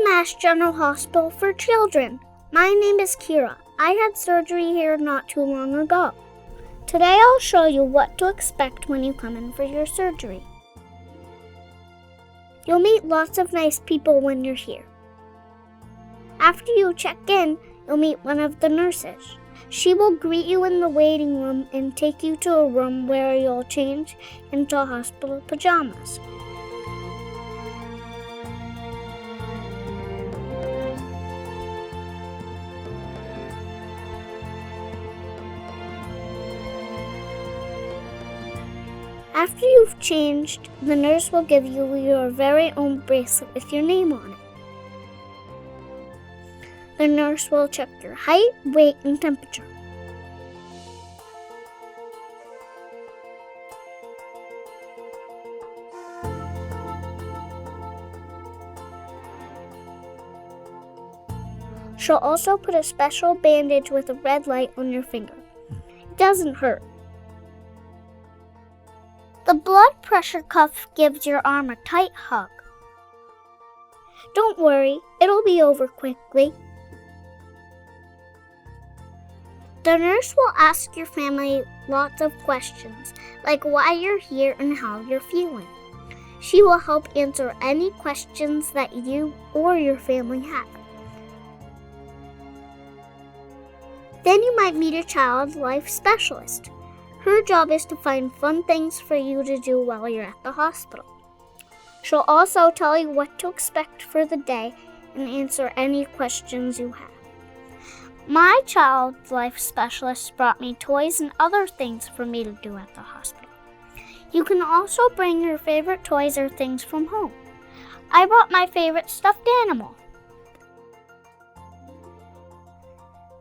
MassGeneral Hospital for Children. My name is Kira. I had surgery here not too long ago. Today I'll show you what to expect when you come in for your surgery. You'll meet lots of nice people when you're here. After you check in, you'll meet one of the nurses. She will greet you in the waiting room and take you to a room where you'll change into hospital pajamas. After you've changed, the nurse will give you your very own bracelet with your name on it. The nurse will check your height, weight, and temperature. She'll also put a special bandage with a red light on your finger. It doesn't hurt. The blood pressure cuff gives your arm a tight hug. Don't worry, it'll be over quickly. The nurse will ask your family lots of questions, like why you're here and how you're feeling. She will help answer any questions that you or your family have. Then you might meet a child life specialist. Her job is to find fun things for you to do while you're at the hospital. She'll also tell you what to expect for the day and answer any questions you have. My child life specialist brought me toys and other things for me to do at the hospital. You can also bring your favorite toys or things from home. I brought my favorite stuffed animal.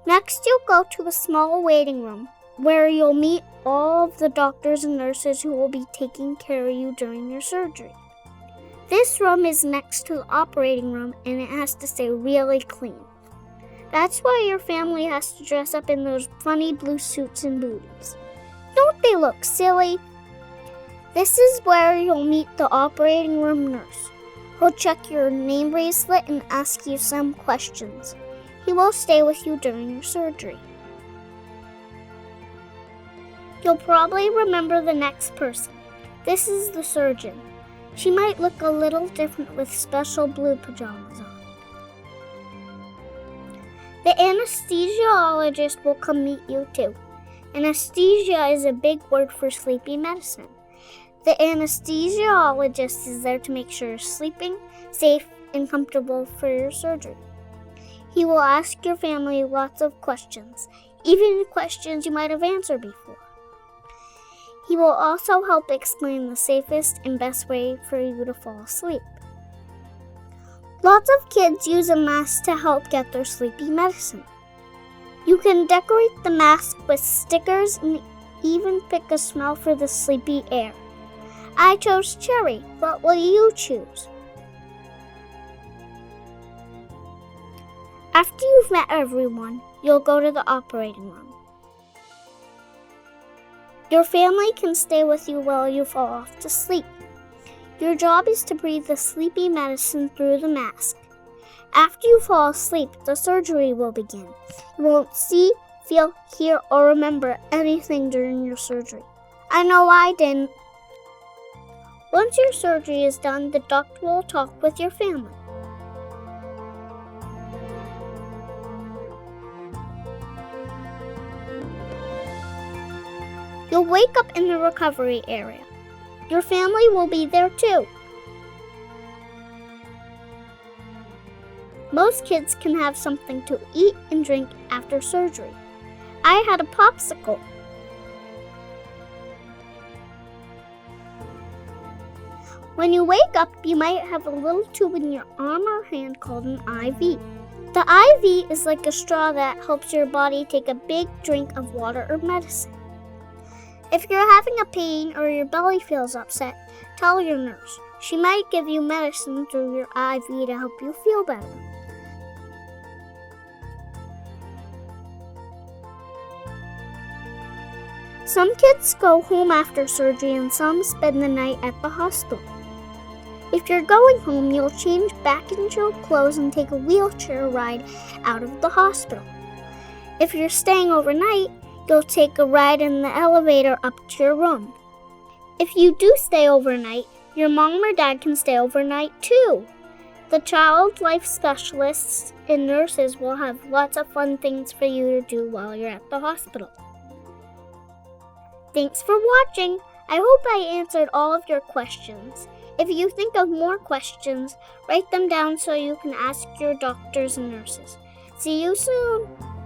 Next, you'll go to a small waiting room where you'll meet all of the doctors and nurses who will be taking care of you during your surgery. This room is next to the operating room and it has to stay really clean. That's why your family has to dress up in those funny blue suits and booties. Don't they look silly? This is where you'll meet the operating room nurse. He'll check your name bracelet and ask you some questions. He will stay with you during your surgery. You'll probably remember the next person. This is the surgeon. She might look a little different with special blue pajamas on. The anesthesiologist will come meet you too. Anesthesia is a big word for sleepy medicine. The anesthesiologist is there to make sure you're sleeping, safe, and comfortable for your surgery. He will ask your family lots of questions, even questions you might have answered before. He will also help explain the safest and best way for you to fall asleep. Lots of kids use a mask to help get their sleepy medicine. You can decorate the mask with stickers and even pick a smell for the sleepy air. I chose cherry. What will you choose? After you've met everyone, you'll go to the operating room. Your family can stay with you while you fall off to sleep. Your job is to breathe the sleepy medicine through the mask. After you fall asleep, the surgery will begin. You won't see, feel, hear, or remember anything during your surgery. I know I didn't. Once your surgery is done, the doctor will talk with your family. You'll wake up in the recovery area. Your family will be there too. Most kids can have something to eat and drink after surgery. I had a popsicle. When you wake up, you might have a little tube in your arm or hand called an IV. The IV is like a straw that helps your body take a big drink of water or medicine. If you're having a pain or your belly feels upset, tell your nurse. She might give you medicine through your IV to help you feel better. Some kids go home after surgery and some spend the night at the hospital. If you're going home, you'll change back into your clothes and take a wheelchair ride out of the hospital. If you're staying overnight, you'll take a ride in the elevator up to your room. If you do stay overnight, your mom or dad can stay overnight too. The child life specialists and nurses will have lots of fun things for you to do while you're at the hospital. Thanks for watching. I hope I answered all of your questions. If you think of more questions, write them down so you can ask your doctors and nurses. See you soon!